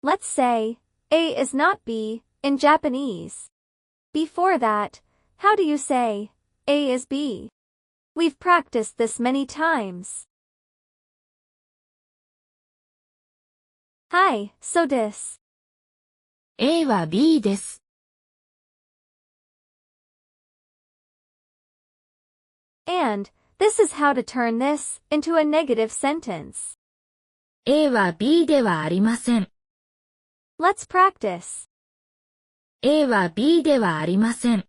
let's say, A is not B, in Japanese. Before that, how do you say, A is B? We've practiced this many times. はい、そうです。A は B です。And, this is how to turn this into a negative sentence. A は B ではありません。Let's practice. A は B ではありません。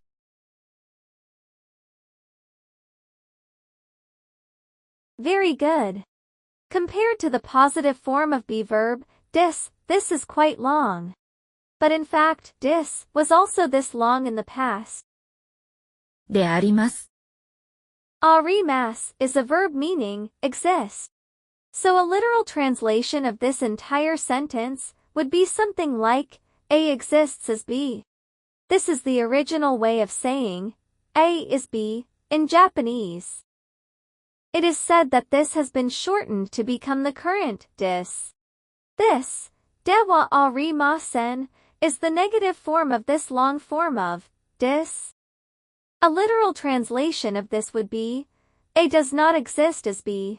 Very good. Compared to the positive form of be verb, this is quite long. But in fact, this was also this long in the past. であります。Ari-masen is a verb meaning exist. So a literal translation of this entire sentence would be something like, A exists as B. This is the original way of saying, A is B, in Japanese. It is said that this has been shortened to become the current dis. This, de wa ari-masen, is the negative form of this long form of dis. A literal translation of this would be, A does not exist as B.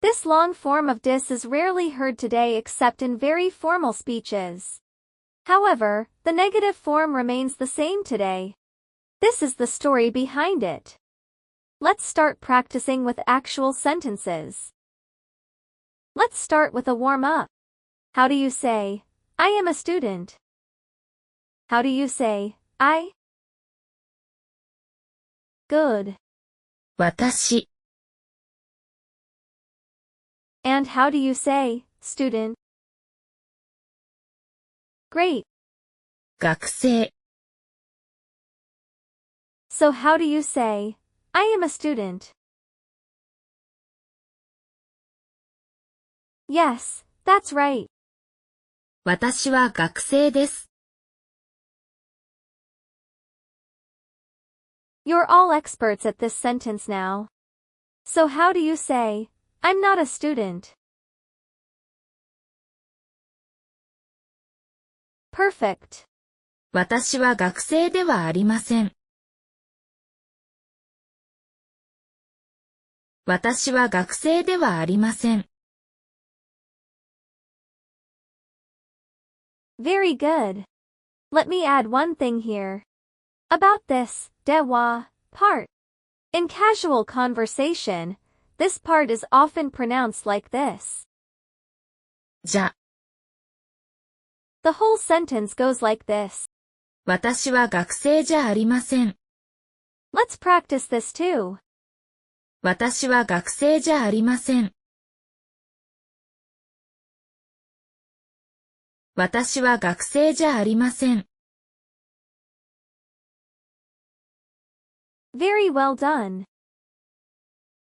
This long form of dis is rarely heard today except in very formal speeches. However, the negative form remains the same today. This is the story behind it. Let's start practicing with actual sentences. Let's start with a warm-up. How do you say, I am a student? How do you say, I? Good. 私。And how do you say, student? Great. 学生。So how do you say, I am a student? Yes, that's right. 私は学生です。You're all experts at this sentence now. So how do you say, I'm not a student? Perfect. 私は学生ではありません。私は学生ではありません。Very good. Let me add one thing here. About this, de wa, part. In casual conversation, this part is often pronounced like this. じゃ。The whole sentence goes like this. 私は学生じゃありません。Let's practice this too. 私は学生じゃありません。私は学生じゃありません。Very well done.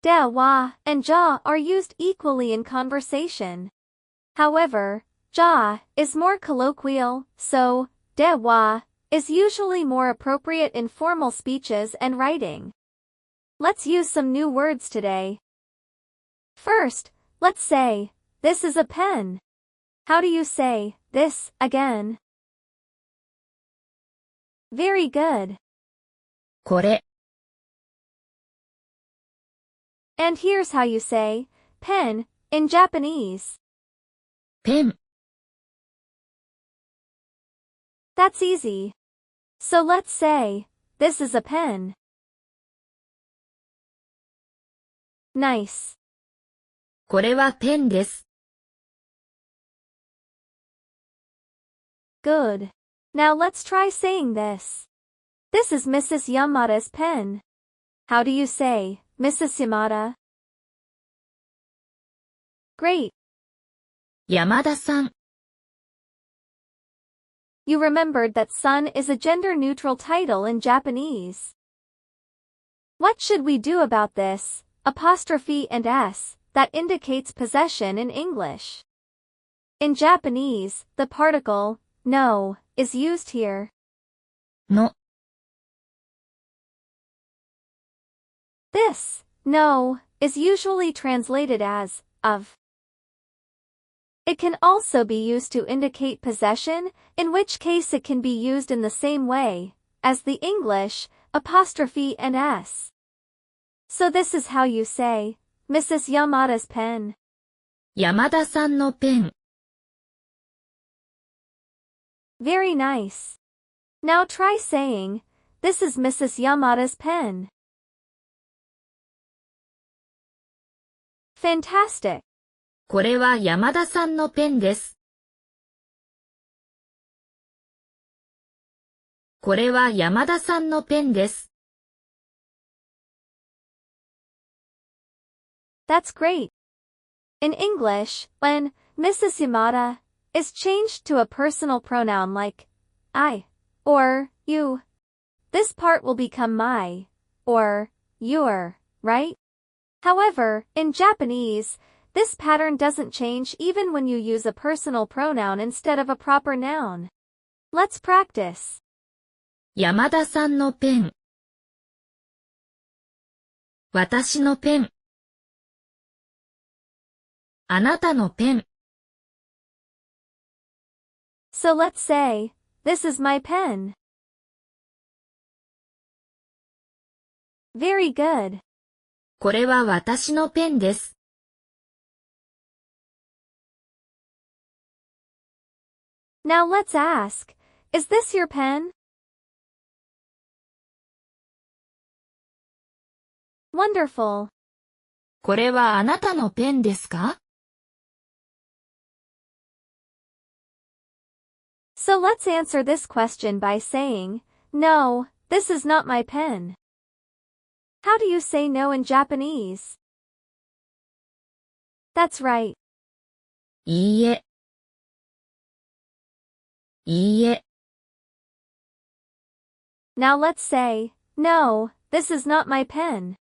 De wa and ja are used equally in conversation. However, ja is more colloquial, so de wa is usually more appropriate in formal speeches and writing. Let's use some new words today. First, let's say, this is a pen. How do you say, this, again? Very good. これ。And here's how you say, pen, in Japanese. ペン。That's easy. So let's say, this is a pen. Nice. これはペンです。Good. Now let's try saying this. This is Mrs. Yamada's pen. How do you say, Mrs. Yamada? Great. 山田さん。You remembered that son is a gender-neutral title in Japanese. What should we do about this, apostrophe and s, that indicates possession in English? In Japanese, the particle, no, is used here. の。This, no, is usually translated as, of. It can also be used to indicate possession, in which case it can be used in the same way as the English apostrophe and s. So this is how you say, Mrs. Yamada's pen. 山田さんのペン。Very nice. Now try saying, this is Mrs. Yamada's pen. Fantastic. これは山田さんのペンです。これは山田さんのペンです。That's great. In English, when Mrs. Yamada is changed to a personal pronoun like I or you, this part will become my or your, right? However, in Japanese, this pattern doesn't change even when you use a personal pronoun instead of a proper noun. Let's practice. 山田さんのペン。私のペン。あなたのペン。So let's say, this is my pen. Very good. これは私のペンです。Now let's ask, is this your pen? Wonderful. これはあなたのペンですか？ So let's answer this question by saying, no, this is not my pen. How do you say no in Japanese? That's right. いいえ。いいえ。Now let's say, no, this is not my pen.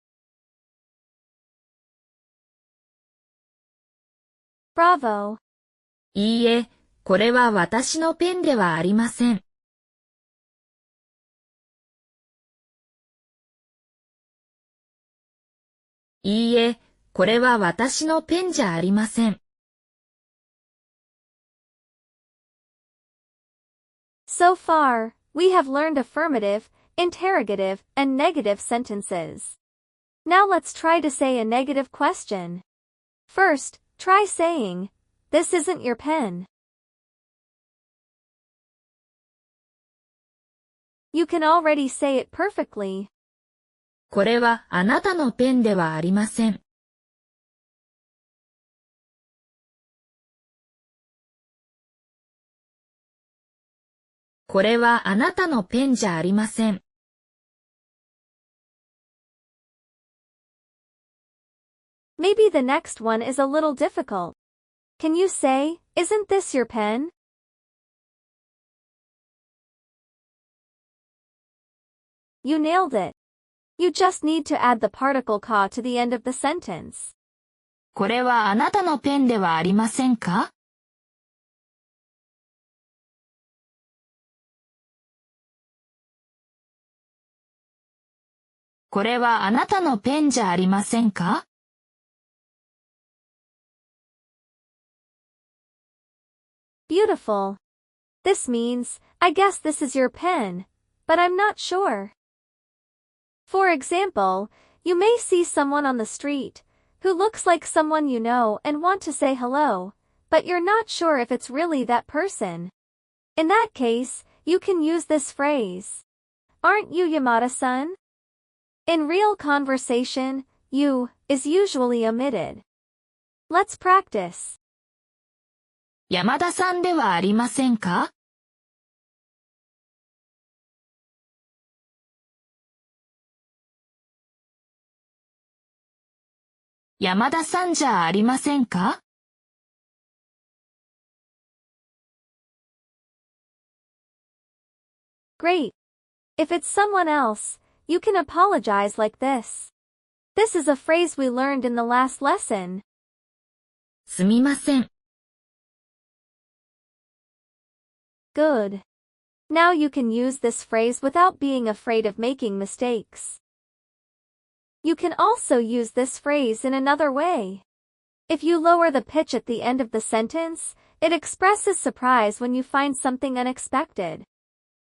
Bravo. いいえ、これは私のペンではありません。いいえ、これは私のペンじゃありません。So far, we have learned affirmative, interrogative, and negative sentences. Now let's try to say a negative question. First, try saying, this isn't your pen. You can already say it perfectly. これはあなたのペンではありません。これはあなたのペンじゃありません。Maybe the next one is a little difficult. Can you say, isn't this your pen? You nailed it. You just need to add the particle ka to the end of the sentence. これはあなたのペンではありませんか？これはあなたのペンじゃありませんか？ Beautiful. This means, I guess this is your pen, but I'm not sure. For example, you may see someone on the street who looks like someone you know and want to say hello, but you're not sure if it's really that person. In that case, you can use this phrase. Aren't you Yamada-san? In real conversation, you is usually omitted. Let's practice. 山田さんではありませんか？山田さんじゃありませんか？ Great. If it's someone else, you can apologize like this. This is a phrase we learned in the last lesson. すみません。Good. Now you can use this phrase without being afraid of making mistakes. You can also use this phrase in another way. If you lower the pitch at the end of the sentence, it expresses surprise when you find something unexpected.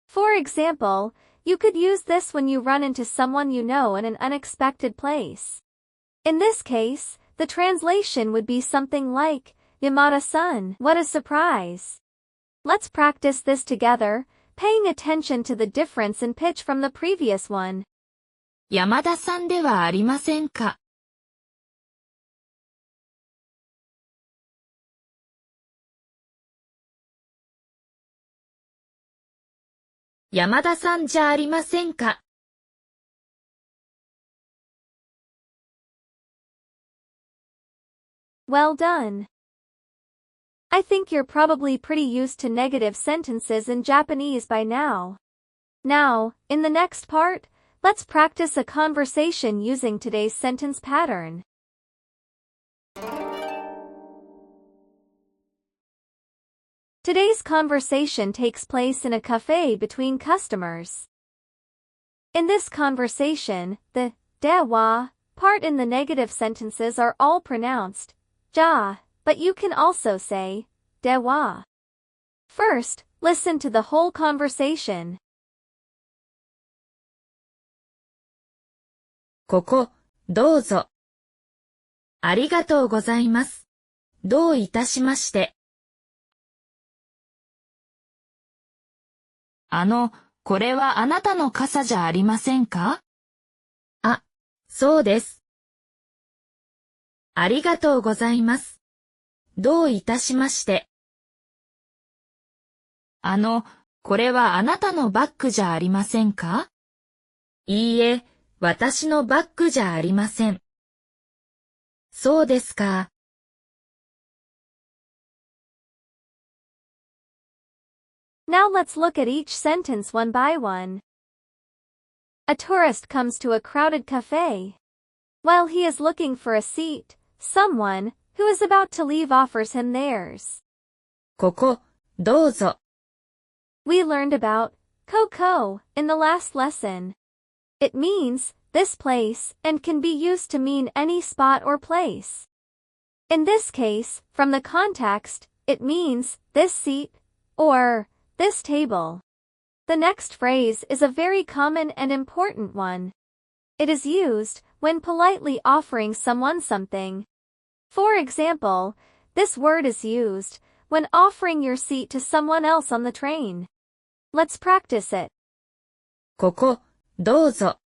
For example, you could use this when you run into someone you know in an unexpected place. In this case, the translation would be something like, Yamada-san, what a surprise. Let's practice this together, paying attention to the difference in pitch from the previous one. 山田さんではありませんか。山田さんじゃありませんか。Well done. I think you're probably pretty used to negative sentences in Japanese by now. Now, in the next part, let's practice a conversation using today's sentence pattern. Today's conversation takes place in a cafe between customers. In this conversation, the de-wa part in the negative sentences are all pronounced ja, but you can also say de-wa. First, listen to the whole conversation. ここ、どうぞ。ありがとうございます。どういたしまして。これはあなたの傘じゃありませんか？あ、そうです。ありがとうございます。どういたしまして。これはあなたのバッグじゃありませんか？いいえ、私のバッグじゃありません。そうですか。Now let's look at each sentence one by one. A tourist comes to a crowded cafe. While he is looking for a seat, someone, who is about to leave offers him theirs. ここ、どうぞ。We learned about koko in the last lesson. It means this place and can be used to mean any spot or place. In this case, from the context, it means this seat or this table. The next phrase is a very common and important one. It is used when politely offering someone something. For example, this word is used when offering your seat to someone else on the train. Let's practice it. ここ、どうぞ。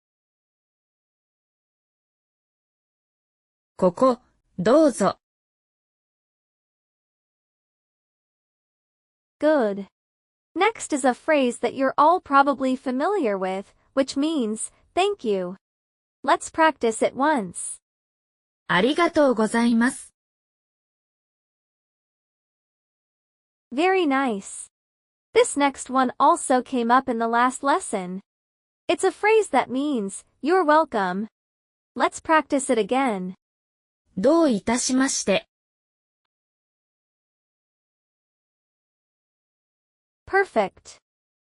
ここ、どうぞ。Good. Next is a phrase that you're all probably familiar with, which means, thank you. Let's practice it once. ありがとうございます。Very nice. This next one also came up in the last lesson. It's a phrase that means, you're welcome. Let's practice it again. どういたしまして。Perfect.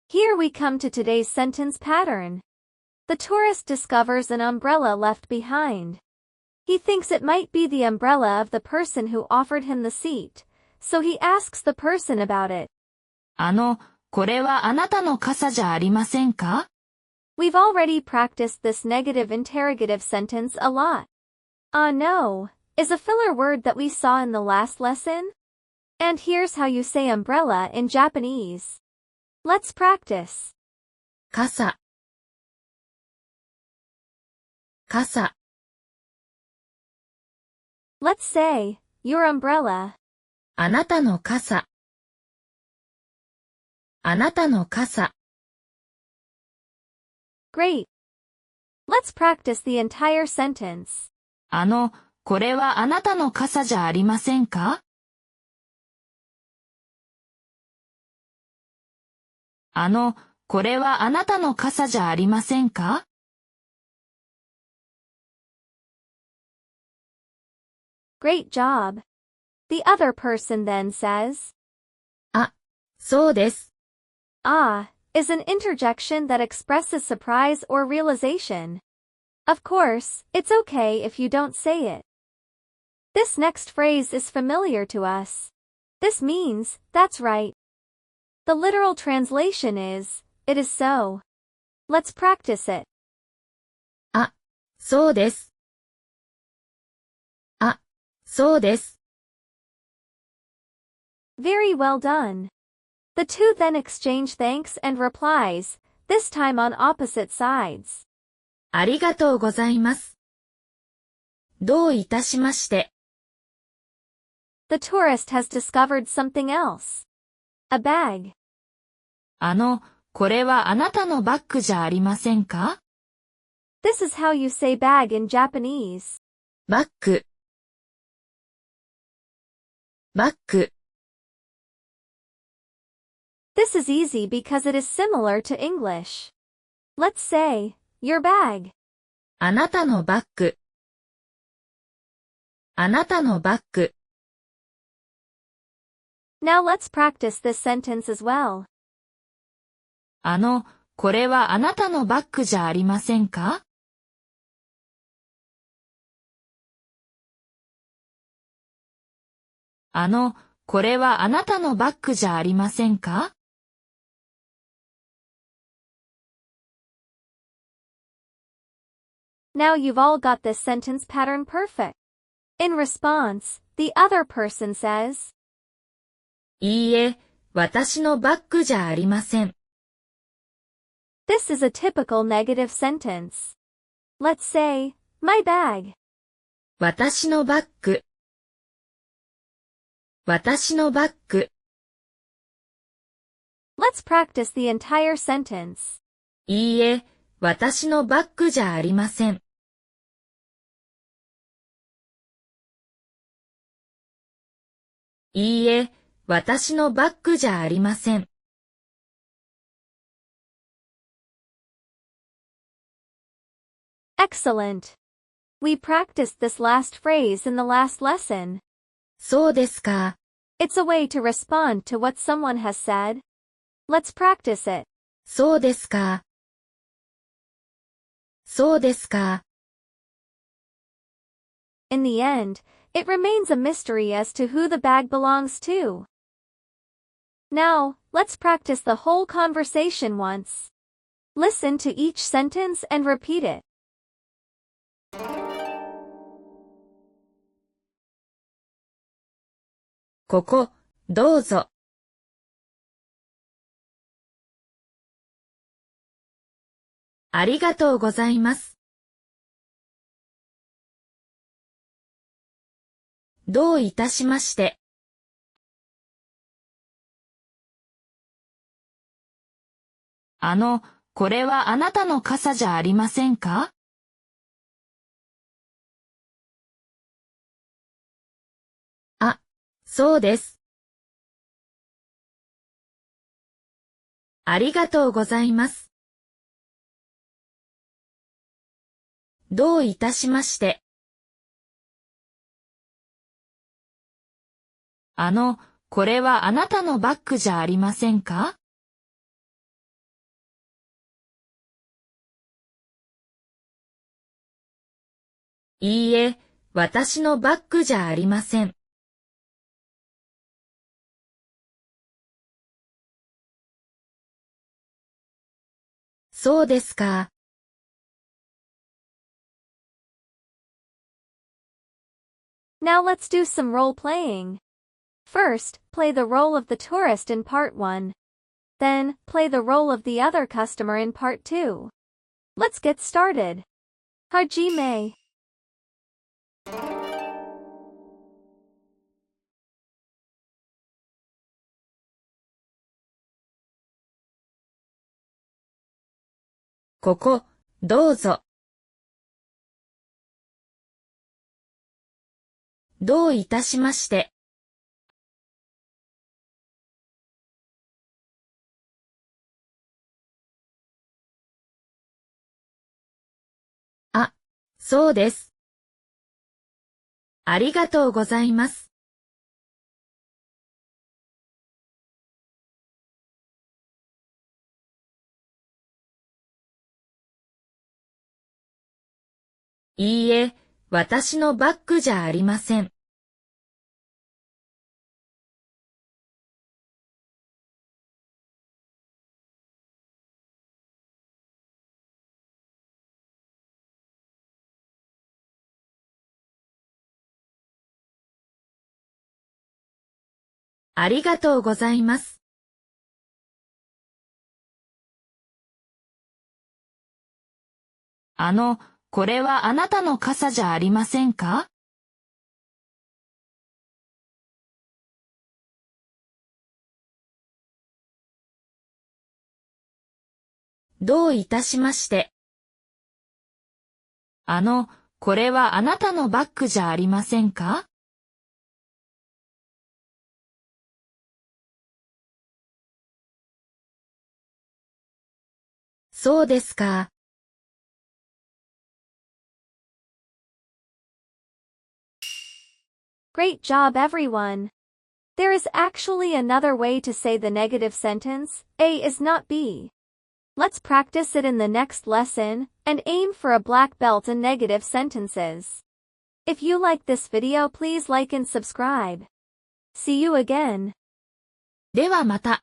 Here we come to today's sentence pattern. The tourist discovers an umbrella left behind. He thinks it might be the umbrella of the person who offered him the seat, so he asks the person about it. これはあなたの傘じゃありませんか？ We've already practiced this negative interrogative sentence a lot. No, is a filler word that we saw in the last lesson. And here's how you say umbrella in Japanese. Let's practice. 傘。傘。Let's say, your umbrella. あなたの傘。あなたの傘。Great. Let's practice the entire sentence. これはあなたの傘じゃありませんか？これはあなたの傘じゃありませんか？ Great job. The other person then says, あ、そうです。is an interjection that expresses surprise or realization. Of course, it's okay if you don't say it. This next phrase is familiar to us. This means, that's right. The literal translation is, it is so. Let's practice it. あ、そうです。あ、そうです。Very well done. The two then exchange thanks and replies, this time on opposite sides. ありがとうございます。どういたしまして。The tourist has discovered something else. A bag. これはあなたのバッグじゃありませんか？ This is how you say bag in Japanese. バッグ。バッグ。This is easy because it is similar to English. Let's say, your bag. あなたのバッグ。あなたのバッグ。Now let's practice this sentence as well. これはあなたのバッグじゃありませんか？これはあなたのバッグじゃありませんか？Now you've all got this sentence pattern perfect. In response, the other person says, いいえ、私のバッグじゃありません。This is a typical negative sentence. Let's say, my bag. 私のバッグ。私のバッグ。Let's practice the entire sentence. いいえ、私のバッグじゃありません。いいえ、私のバッグじゃありません。Excellent. We practiced this last phrase in the last lesson. そうですか。It's a way to respond to what someone has said. Let's practice it. そうですか。そうですか。In the end, it remains a mystery as to who the bag belongs to. Now, let's practice the whole conversation once. Listen to each sentence and repeat it. ここ、どうぞ。ありがとうございます。どういたしまして。これはあなたの傘じゃありませんか？あ、そうです。ありがとうございます。どういたしまして。これはあなたのバッグじゃありませんか？いいえ、私のバッグじゃありません。そうですか。Now let's do some role playing. First, play the role of the tourist in part 1. Then, play the role of the other customer in part 2. Let's get started. Hajime. ここ、どうぞ。どういたしまして。あ、そうです。ありがとうございます。いいえ、私のバッグじゃありません。ありがとうございます。これはあなたの傘じゃありませんか？どういたしまして。これはあなたのバッグじゃありませんか？そうですか。Great job, everyone. There is actually another way to say the negative sentence, A is not B. Let's practice it in the next lesson, and aim for a black belt in negative sentences. If you like this video, please like and subscribe. See you again. ではまた。